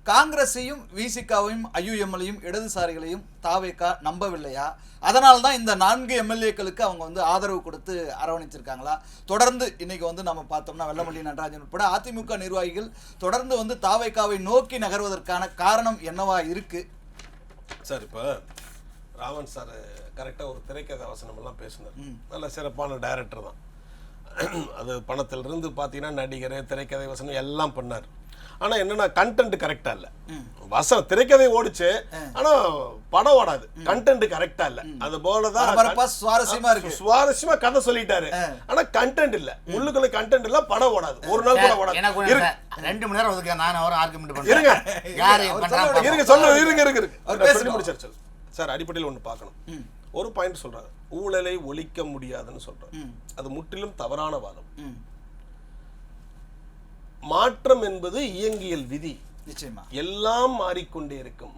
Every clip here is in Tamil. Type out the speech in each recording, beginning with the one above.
காங்கிரஸையும் விசிகாவையும் ஐயுஎம்எல்லையும் இடதுசாரிகளையும் தாவேகா நம்பவில்லையா? அதனால தான் இந்த 4 எம்எல்ஏக்களுக்கு அவங்க வந்து ஆதரவு கொடுத்து அரவணைச்சிருக்காங்களா? தொடர்ந்து இன்னைக்கு வந்து நம்ம பார்த்தோம்னா வெல்லமல்லி நடராஜன் உட்பட அதிமுக நிர்வாகிகள் தொடர்ந்து வந்து தாவேகாவை நோக்கி நகர்வதற்கான காரணம் என்னவா இருக்கு? சார், இப்போ ராமன் சார் கரெக்டாக ஒரு திரைக்கதை வசனம் எல்லாம் பேசினார். நல்ல சிறப்பான டைரக்டர் தான். அது பணத்திலிருந்து பார்த்தீங்கன்னா நடிகர், திரைக்கதை வசனம் எல்லாம் பண்ணார். ஆனால் என்னன்னா கண்டென்ட் கரெக்டா இல்லை. திரைக்கதை ஓடிச்சு, ஆனா படம் ஓடாது. கண்டென்ட் கரெக்டா இல்ல. அது போலதான் சுவாரஸ்யமா கதை சொல்லிட்டாரு, ஆனா கண்டென்ட் இல்ல. உள்ளுக்குள்ள கண்டென்ட் இல்ல, படம் ஓடாது. ஒரு நாள் கூட ஓடாது. 2 மணி நேரம் ஒதுக்க நான் ஒரு ஆர்குமெண்ட் பண்றேன். இருங்க சொல்லுங்க, இருங்க சார். அடிப்படையில் ஒண்ணு பார்க்கணும். ஒரு பாயிண்ட் சொல்றாரு, ஊழலை ஒழிக்க முடியாதுன்னு சொல்றாரு. அது முற்றிலும் தவறான வாதம். மாற்றம் என்பது இயங்கியல் விதி. எல்லாம் மாறிக்கொண்டே இருக்கும்.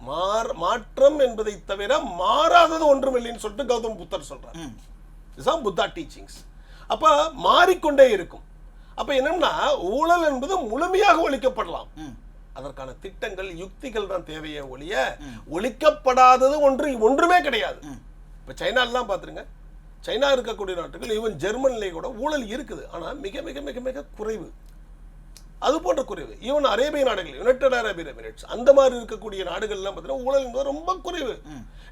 மாற்றம் என்பதை தவிர மாறாதது ஒன்றுமில்லைன்னு சொல்லிட்டு கௌதம் புத்தர் சொல்றாரு. இதுதான் புத்தா டீச்சிங்ஸ். அப்ப மாறிக்கொண்டே இருக்கும். அப்ப என்னன்னா ஊழல் என்பது முழுமையாக ஒழிக்கப்படலாம். அதற்கான திட்டங்கள், யுக்திகள் தான் தேவையே ஒழிய ஒழிக்கப்படாதது ஒன்றுமே கிடையாது. இப்ப சைனா எல்லாம் பாத்துருங்க. சைனா இருக்கக்கூடிய நாட்டுகள், ஈவன் ஜெர்மனிலே கூட ஊழல் இருக்குது. ஆனா மிக மிக மிக மிக குறைவு. அது போன்ற குறைவு. ஈவன் அரேபிய நாடுகள், யுனைடெட் அரபு எமிரேட்ஸ், அந்த மாதிரி இருக்கக்கூடிய நாடுகள்லாம் பார்த்தீங்கன்னா ஊழல் என்பது ரொம்ப குறைவு.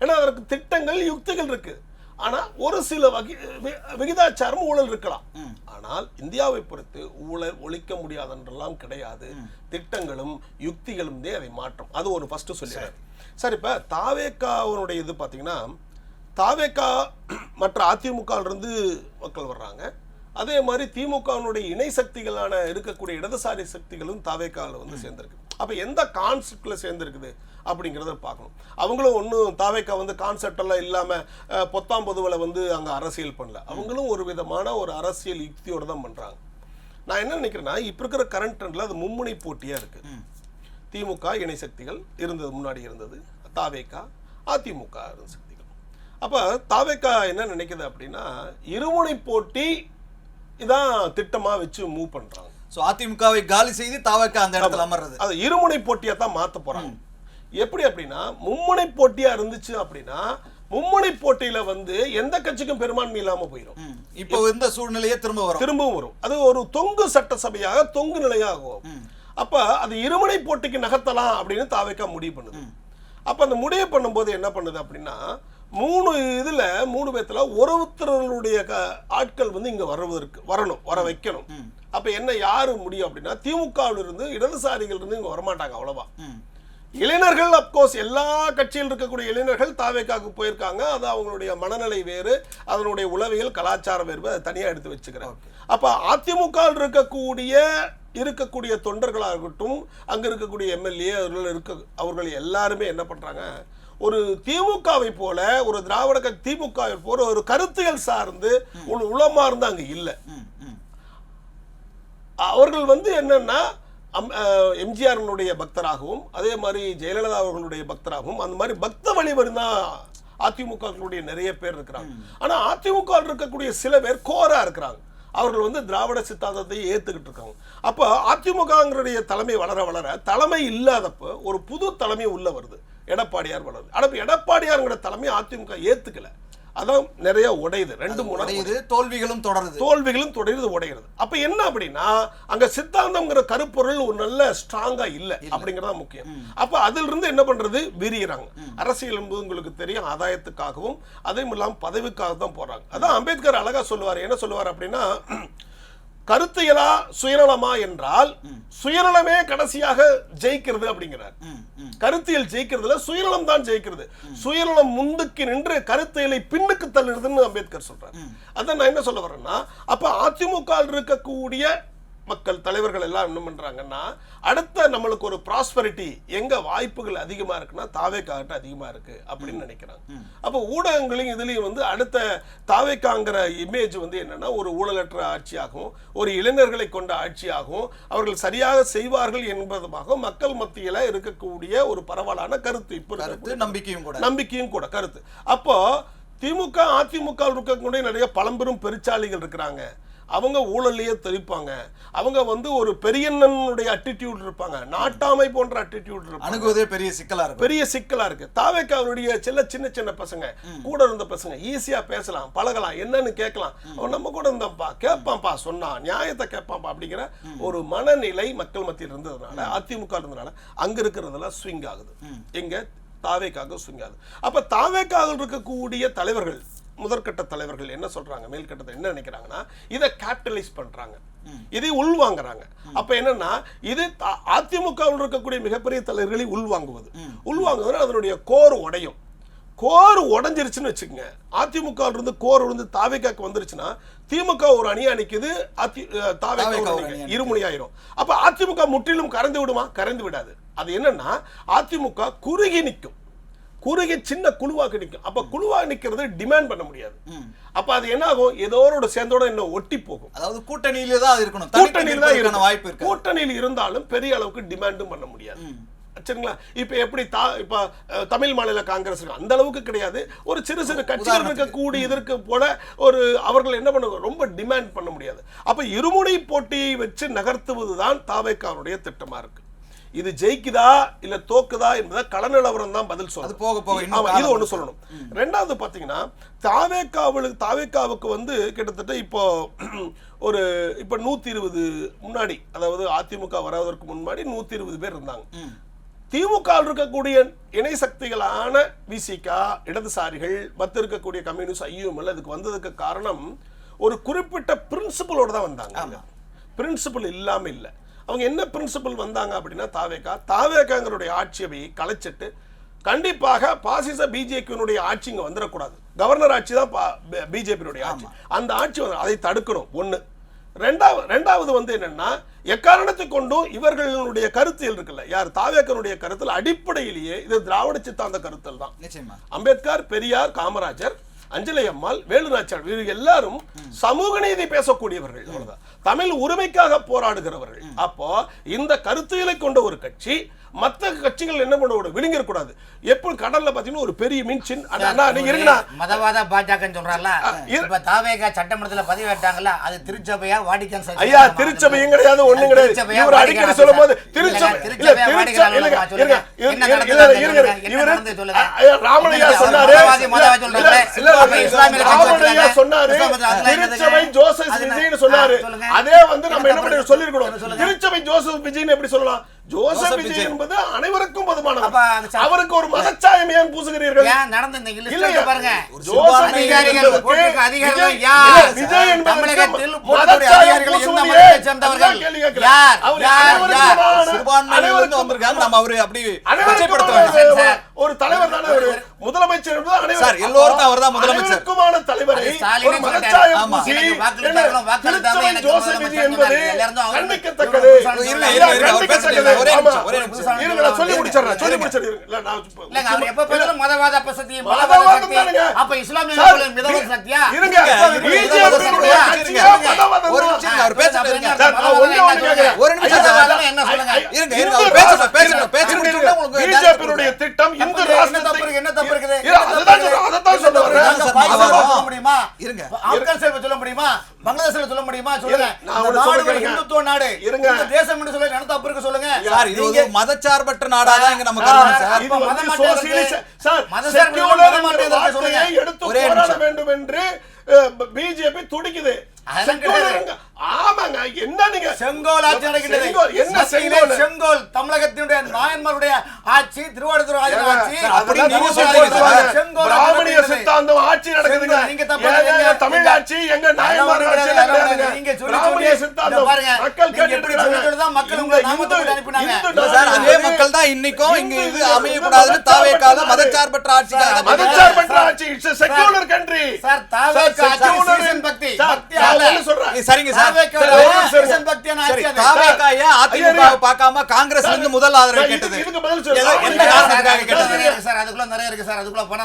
ஏன்னா அதற்கு திட்டங்கள், யுக்திகள் இருக்கு. ஆனா ஒரு சில விகிதாச்சாரம் ஊழல் இருக்கலாம். ஆனால் இந்தியாவை பொறுத்து ஊழல் ஒழிக்க முடியாதென்றெல்லாம் கிடையாது. திட்டங்களும் யுக்திகளும் அதை மாற்றும். அது ஒரு ஃபர்ஸ்ட் சொல்லிடுறாரு. சார், இப்ப தாவேகாவுடைய இது பாத்தீங்கன்னா, தாவேகா மற்ற அதிமுக இருந்து மக்கள் வர்றாங்க. அதே மாதிரி திமுகவினுடைய இணை சக்திகளான இருக்கக்கூடிய இடதுசாரி சக்திகளும் தாவேகாவில் வந்து சேர்ந்திருக்கு. அப்ப எந்த கான்செப்ட்ல சேர்ந்திருக்குது அப்படிங்கிறத பார்க்கணும். அவங்களும் ஒன்றும் தாவேகா வந்து கான்செப்ட் எல்லாம் இல்லாம பொத்தாம் பொதுவில் வந்து அங்க அரசியல் பண்ணல. அவங்களும் ஒரு விதமான ஒரு அரசியல் யுக்தியோட தான் பண்றாங்க. நான் என்ன நினைக்கிறேன்னா, இப்ப இருக்கிற கரண்ட் ட்ரெண்ட்ல அது மும்முனை போட்டியா இருக்கு. திமுக இணை சக்திகள் இருந்தது, முன்னாடி இருந்தது தாவேகா, அதிமுக சக்திகள். அப்ப தாவேகா என்ன நினைக்குது அப்படின்னா, இருமுனை போட்டி இதான் திட்டமா வச்சு மூவ் பண்றாங்க. சோ அதிமுகவை காலி செய்து தாவேகா அந்த இடத்துல அமர்றது. அது இருமுனை போட்டியா தான் மாத்த போறாங்க. எப்படி அப்படின்னா, மும்முனை போட்டியா இருந்துச்சு அப்படின்னா மும்முனை போட்டியில வந்து எந்த கட்சிக்கும் பெரும்பான்மை இல்லாம போயிடும். இப்போ இந்த சூழ்நிலையே திரும்பவும் வரும். அது ஒரு தொங்கு சட்டசபையாக தொங்கு நிலையாகும். அப்ப அது இருமுனை போட்டிக்கு நகர்த்தலாம் அப்படின்னு தாவேகா முடிவு பண்ணுது. அப்ப அந்த முடிவு பண்ணும்போது என்ன பண்ணுது அப்படின்னா, 3 பேத்துல ஒருத்தருடைய ஆட்கள் வந்து இங்க வர வைக்கணும். அப்ப என்ன யாரு முடியும் அப்படின்னா, திமுகவில் இருந்து இடதுசாரிகள் இருந்து இங்க வரமாட்டாங்க. அவ்வளவா இளைஞர்கள், அப்கோர்ஸ் எல்லா கட்சியில் இருக்கக்கூடிய இளைஞர்கள் தாவேகாவுக்கு போயிருக்காங்க. அது அவங்களுடைய மனநிலை வேறு, அதனுடைய உளவியல் கலாச்சாரம் வேறு, அதை தனியா எடுத்து வச்சுக்கிறாங்க. அப்ப அதிமுகவில் இருக்கக்கூடிய தொண்டர்களாக இருக்கட்டும், அங்க இருக்கக்கூடிய எம்எல்ஏ அவர்கள் எல்லாருமே என்ன பண்றாங்க, ஒரு திமுகவை போல, ஒரு திராவிட திமுகவை போல ஒரு கருத்தியல் சார்ந்து ஒரு உளமார்ந்து அங்க இல்ல. அவர்கள் வந்து என்னன்னா எம்ஜிஆர் பக்தராகவும், அதே மாதிரி ஜெயலலிதா அவர்களுடைய பக்தராகவும், அந்த மாதிரி பக்த வழிவர் தான் அதிமுக நிறைய பேர் இருக்கிறாங்க. ஆனா அதிமுக இருக்கக்கூடிய சில பேர் கோரா இருக்கிறாங்க. அவர்கள் வந்து திராவிட சித்தாந்தத்தை ஏத்துக்கிட்டு இருக்காங்க. அப்ப அதிமுக தலைமை வளர வளர, தலைமை இல்லாதப்ப ஒரு புது தலைமை உள்ள வருது, எடப்பாடியார் வளருது. ஆனா எடப்பாடியார் தலைமை அதிமுக ஏத்துக்கல. அதான் நிறைய உடையுது. 2-3 தோல்விகளும் தொடருது, உடைகிறது. அப்ப என்ன அப்படின்னா, அங்க சித்தாந்தம்ங்கிற கருப்பொருள் ஒரு நல்ல ஸ்ட்ராங்கா இல்ல அப்படிங்கறத முக்கியம். அப்ப அதில் இருந்து என்ன பண்றது, விரிகிறாங்க. அரசியல் என்பது உங்களுக்கு தெரியும், ஆதாயத்துக்காகவும் அதையும் இல்லாம பதவிக்காக தான் போறாங்க. அதான் அம்பேத்கர் அழகா சொல்லுவார். என்ன சொல்லுவார் அப்படின்னா, கருத்தியலா சுயநலமா என்றால் சுயநலமே கடைசியாக ஜெயிக்கிறது அப்படிங்கிறார். கருத்தியல் ஜெயிக்கிறதுல சுயநலம் தான் ஜெயிக்கிறது. சுயநலம் முந்துக்கு நின்று கருத்தியலை பின்னுக்கு தள்ளுறதுன்னு அம்பேத்கர் சொல்றாரு. அதான் நான் என்ன சொல்ல வரேன்னா, அப்ப அதிமுக இருக்கக்கூடிய மக்கள் தலைவர்கள் எல்லாம் என்ன பண்றாங்கன்னா, அடுத்த நம்மளுக்கு ஒரு ப்ராஸ்பரிட்டி எங்க வாய்ப்புகள் அதிகமா இருக்குன்னா தாவேகாட்ட அதிகமா இருக்கு அப்படின்னு நினைக்கிறாங்க. அப்ப ஊடகங்களையும் இதுலயும் வந்து அடுத்த தாவேகாங்கிற இமேஜ் வந்து என்னன்னா, ஒரு ஊழலற்ற ஆட்சியாகவும், ஒரு இளைஞர்களை கொண்ட ஆட்சியாகவும், அவர்கள் சரியாக செய்வார்கள் என்பதுமாக மக்கள் மத்தியில இருக்கக்கூடிய ஒரு பரவலான கருத்து, இப்ப நம்பிக்கையும் கூட கருத்து. அப்போ திமுக அதிமுக இருக்கக்கூடிய நிறைய பழம்பெரும் பெருச்சாளிகள் இருக்கிறாங்க. அவங்க ஊழலையே தெரிப்பாங்க, அவங்க வந்து ஒரு பெரியண்ணனுடைய அட்டிடியூட் இருப்பாங்க, நாட்டாமை போன்ற அட்டிடியூட் இருப்பாங்க, அணுகுவதே பெரிய சிக்கலா இருக்கு. பெரிய சிக்கலா இருக்கு. தாவேக்காவுடைய சின்ன சின்ன பசங்க, கூட இருந்த பசங்க ஈஸியா பேசலாம், பழகலாம், என்னன்னு கேட்கலாம், அவன் நம்ம கூட இருந்தான்ப்பா, கேட்பான்ப்பா, சொன்னா நியாயத்தை கேட்பான்ப்பா அப்படிங்கிற ஒரு மனநிலை மக்கள் மத்தியில் இருந்ததுனால, அதிமுக இருந்ததுனால அங்க இருக்கிறதெல்லாம் ஸ்விங் ஆகுது. எங்க தாவேக்காக ஸ்விங் ஆகுது. அப்ப தாவேக்காக இருக்கக்கூடிய தலைவர்கள், முதற்கட்ட தலைவர்கள் என்ன சொல்றாங்க, மேல்கட்டத்தை என்ன நினைக்கிறாங்கன்னா, இதை கேபிட்டலைஸ் பண்றாங்க, இதை உள்வாங்குறாங்க. அப்ப என்னன்னா, இது அதிமுகவில் இருக்கக்கூடிய மிகப்பெரிய தலைவர்களை உள்வாங்குவது அதனுடைய கோர் உடையும். கோர் உடைஞ்சிருச்சுன்னு வச்சுக்கோங்க, அதிமுக இருந்து கோர் விழுந்து தாவேக்காக்கு வந்துருச்சுன்னா, திமுக ஒரு அணியா நிக்குது, தாவேக்கா இருமுனை ஆயிரும். அப்ப அதிமுக முற்றிலும் கரைந்து விடுமா? கரைந்து விடாது. அது என்னன்னா, அதிமுக குறுகி நிற்கும், குறுகி சின்ன குழுவாக நிற்கும். அப்ப குழுவாக நிக்கிறது டிமாண்ட் பண்ண முடியாது. அப்ப அது என்ன ஆகும், ஏதோட சேர்ந்தோட இன்னும் ஒட்டி போகும். அதாவது கூட்டணியில தான் இருக்கணும், கூட்டணியில தான் இருக்கணும், வாய்ப்பு இருக்கு. கூட்டணியில் இருந்தாலும் பெரிய அளவுக்கு டிமாண்டும் பண்ண முடியாது. சரிங்களா? இப்ப எப்படி இப்ப தமிழ் மாநில காங்கிரஸ் அந்த அளவுக்கு கிடையாது, ஒரு சிறு சிறு கட்சிகள் இருக்கக்கூடிய இதற்கு போல ஒரு அவர்கள் என்ன பண்ணுவாங்க, ரொம்ப டிமாண்ட் பண்ண முடியாது. அப்ப இருமுனை போட்டியை வச்சு நகர்த்துவதுதான் தாவேக்காவுடைய திட்டமா இருக்கு. இது ஜெயிக்குதா இல்ல தோக்குதா என்பதை கள நிலவரம் தான் பதில் சொல்லும். இது ஒண்ணு சொல்லணும். ரெண்டாவது பாத்தீங்கன்னா, தாவேக்காவுக்கு வந்து கிட்டத்தட்ட இப்போ ஒரு 120 முன்னாடி, அதாவது அதிமுக வராதற்கு முன்னாடி 120 பேர் இருந்தாங்க. திமுக இருக்கக்கூடிய இணை சக்திகளான விசிகா, இடதுசாரிகள், மத்த இருக்கக்கூடிய கம்யூனிஸ்ட், ஐயுஎம்எல் அதுக்கு வந்ததுக்கு காரணம் ஒரு குறிப்பிட்ட பிரின்சிபலோட தான் வந்தாங்க. பிரின்சிபல் இல்லாம இல்ல. அவங்க என்ன பிரின்சிபல் வந்தாங்க அப்படின்னா, தாவேக்காங்களுடைய ஆட்சியை கலைச்சிட்டு கண்டிப்பாக பாசிச பிஜேபியினுடைய ஆட்சி இங்க வந்துடக்கூடாது, கவர்னர் ஆட்சி தான் பிஜேபியினுடைய ஆட்சி, அந்த ஆட்சி அதை தடுக்கணும். ஒண்ணு. ரெண்டாவது வந்து என்னன்னா, எக்காரணத்தை கொண்டும் இவர்களுடைய கருத்தியல் இருக்குல்ல, யார் தாவேக்கனுடைய கருத்தில் அடிப்படையிலேயே இது திராவிட சித்தாந்த கருத்தல் தான். அம்பேத்கர், பெரியார், காமராஜர், அஞ்சலை அம்மாள், வேலுநாச்சியார், இவர்கள் எல்லாரும் சமூக நீதி பேசக்கூடியவர்கள், அவ்வளவுதான், தமிழ் உரிமைக்காக போராடுகிறவர்கள். அப்போ இந்த கருத்தியலை கொண்ட ஒரு கட்சி மத்த கட்சிகள் என்ன பண்ண விழுங்கிற கூடாது. எப்ப கடல்ல பாத்தீங்கன்னா ஒரு பெரிய மீன்சின் மதவாத பாஜக சொல்றாங்க, இப்ப தாவேகா சட்டமன்றத்துல பதிவேட்டாங்கல்ல, அது திருச்சபையா வாடிக்கன்? ஐயா, திருச்சபையும் கிடையாது, ஒண்ணும் கிடையாது. இவர் அடிக்கடி சொல்லும் போது ராமனையா சொன்னாரு, திருச்சபை ஜோசப் விஜய்னு சொன்னாரு. அதே வந்து நம்ம என்ன பண்ணி சொல்லிருக்கணும், திருச்சபை ஜோசப் விஜய்னு எப்படி சொல்லலாம்? ஜோசப் விஜய் என்பது அனைவருக்கும் பொதுவானவர். அவருக்கு ஒரு மதச்சாயம் ஏன் பூசுகிறீர்கள்? நடந்த இந்த லிஸ்ட் பாருங்க, அதிகாரிகள் யார், விஜய் தமிழகத்தில் மதச்சாயம் எந்த மதத்தை சேர்ந்தவர்கள் யார், சிறுபான்மையிலிருந்து வந்திருக்காங்க. நம்ம அவரு அப்படி வகைப்படுத்த ஒரு தலைவர் தானே, ஒரு முதலமைச்சர் என்பது அனைவரும் எல்லோருக்கும் அவர்தான் முதலமைச்சர். குமான தலைவரை ஒரு மதச்சாயம் பூசி திருச்சபை ஜோசப் விஜய் என்பது கண்டிக்கத்தக்கது. திட்டம் இந்து ராஷ்டிரத்துக்கு என்ன தப்பு இருக்குது? அதான் சொல்ல முடியுமா? பங்களாதேஷ்ல சொல்ல முடியுமா? சொல்லுங்க. இந்துத்துவ நாடு இருங்க, தேசம் என்று சொல்ல என்ன தப்பு இருக்கு சொல்லுங்க. இது மதச்சார்பற்ற நாடாதான் இங்க நம்ம கருதுறோம் சார். இது சோசியலிச சார், செக்யூலர் எடுத்து போராட வேண்டும் என்று பிஜேபி துடிக்குது. ஆமாங்க, என்ன நீங்க செங்கோல் ஆட்சி நடக்கிறது. என்ன செங்கோல் தமிழகத்தினுடைய நாயன்மாருடைய ஆட்சி, திருவாரூர் ஆட்சி, பிராமணிய சித்தாந்தம் ஆட்சி நடக்குதுங்க. தமிழ் ஆட்சி எங்க நாயன்மார் பிராமணிய சித்தாந்தம் மக்கள் அதே மக்கள் தான் இன்னைக்கும் இங்க இது அமையக்கூடாதுன்னு தாவேக்காக மதச்சார்பற்ற ஆட்சி, மதச்சார்பற்ற ஆட்சி. It's a secular country sir. TVK season பக்தி சொல்றேன். சரிங்க சார், பார்க்காம காங்கிரஸ் இருந்து முதல் ஆதரவு கேட்டது என்ன காரணத்துக்காக கேட்டது? அதுக்குள்ள நிறைய இருக்கு சார், அதுக்குள்ள போனா